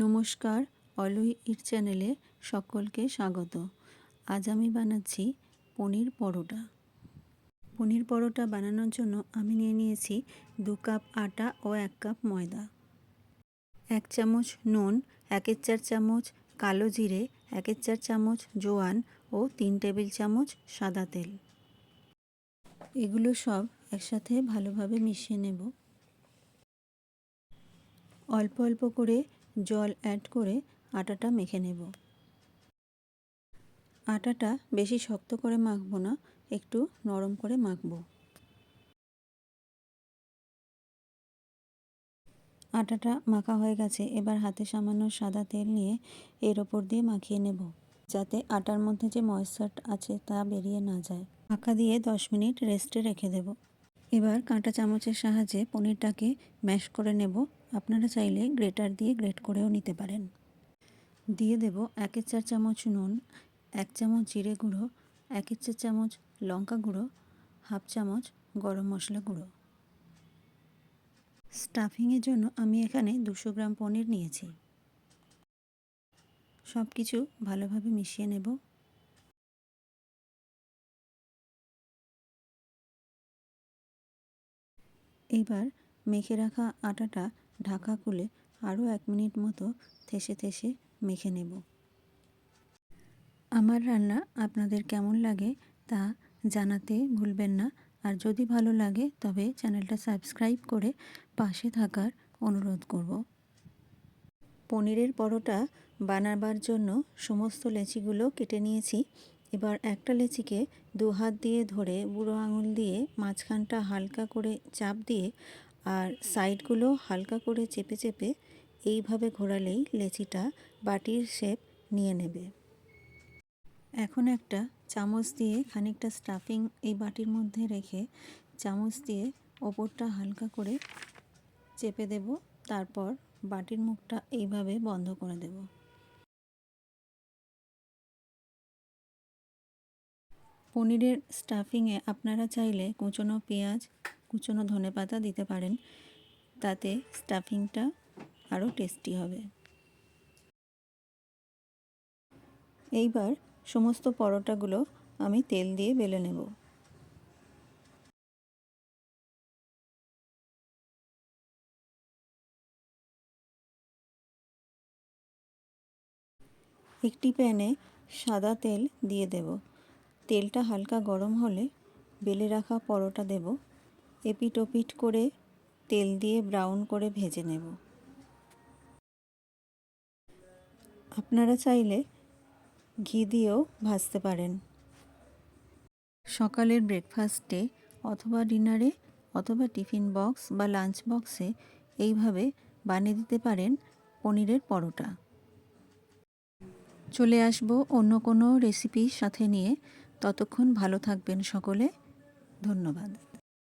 নমস্কার, অলুই ইট চ্যানেলে সকলকে স্বাগত। আজ আমি বানাচ্ছি পনির পরোটা। পনির পরোটা বানানোর জন্য আমি নিয়ে নিয়েছি 2 কাপ আটা ও 1 কাপ ময়দা, 1 চামচ নুন, 1/4 চামচ কালো জিরে, 1/4 চামচ জোয়ান ও 3 টেবিল চামচ সাদা তেল। এগুলো সব একসাথে ভালোভাবে মিশিয়ে নেব। অল্প অল্প করে জল অ্যাড করে আটাটা মেখে নেব। আটাটা বেশি শক্ত করে মাখবো না, একটু নরম করে মাখবো। আটাটা মাখা হয়ে গেছে, এবার হাতে সামান্য সাদা তেল নিয়ে এর ওপর দিয়ে মাখিয়ে নেব, যাতে আটার মধ্যে যে ময়েশ্চার আছে তা বেরিয়ে না যায়। ঢাকা দিয়ে 10 মিনিট রেস্টে রেখে দেব। এবার কাঁটা চামচের সাহায্যে পনিরটাকে ম্যাশ করে নেব। আপনারা চাইলে গ্রেটার দিয়ে গ্রেট করেও নিতে পারেন। দিয়ে দেব 1/4 চামচ নুন, 1 চামচ জিরে গুঁড়ো, 1/4 চামচ লঙ্কা গুঁড়ো, 1/2 চামচ গরম মশলা গুঁড়ো। স্টাফিংয়ের জন্য আমি এখানে 200 গ্রাম পনির নিয়েছি। সব কিছু ভালোভাবে মিশিয়ে নেব। এইবার মেখে রাখা আটাটা ঢাকা খুলে আরও 1 মিনিট মতো থেসে থেসে মেখে নেব। আমার রান্না আপনাদের কেমন লাগে তা জানাতে ভুলবেন না। আর যদি ভালো লাগে তবে চ্যানেলটা সাবস্ক্রাইব করে পাশে থাকার অনুরোধ করব। পনিরের পরোটা বানাবার জন্য সমস্ত লেচিগুলো কেটে নিয়েছি। এবার একটা লেচিকে 2 হাত দিয়ে ধরে বুড়ো আঙুল দিয়ে মাঝখানটা হালকা করে চাপ দিয়ে আর সাইডগুলো হালকা করে চেপে চেপে এইভাবে ঘোরালেই লেচিটা বাটির শেপ নিয়ে নেবে। এখন একটা চামচ দিয়ে খানিকটা স্টাফিং এই বাটির মধ্যে রেখে চামচ দিয়ে ওপরটা হালকা করে চেপে দেব। তারপর বাটির মুখটা এইভাবে বন্ধ করে দেব। পনিরের স্টাফিংয়ে আপনারা চাইলে কুচনো পেঁয়াজ, কুচনো ধনেপাতা দিতে পারেন, তাতে স্টাফিংটা আরও টেস্টি হবে। এইবার সমস্ত পরোটাগুলো আমি তেল দিয়ে বেলে নেব। একটি প্যানে সাদা তেল দিয়ে দেব। তেলটা হালকা গরম হলে বেলে রাখা পরোটা দেব। এপিট ওপিট করে তেল দিয়ে ব্রাউন করে ভেজে নেব। আপনারা চাইলে ঘি দিয়েও ভাজতে পারেন। সকালের ব্রেকফাস্টে অথবা ডিনারে অথবা টিফিন বক্স বা লাঞ্চ বক্সে এইভাবে বানিয়ে দিতে পারেন পনিরের পরোটা। চলে আসবো অন্য কোনো রেসিপির সাথে নিয়ে। ততক্ষণ ভালো থাকবেন সকলে। ধন্যবাদ।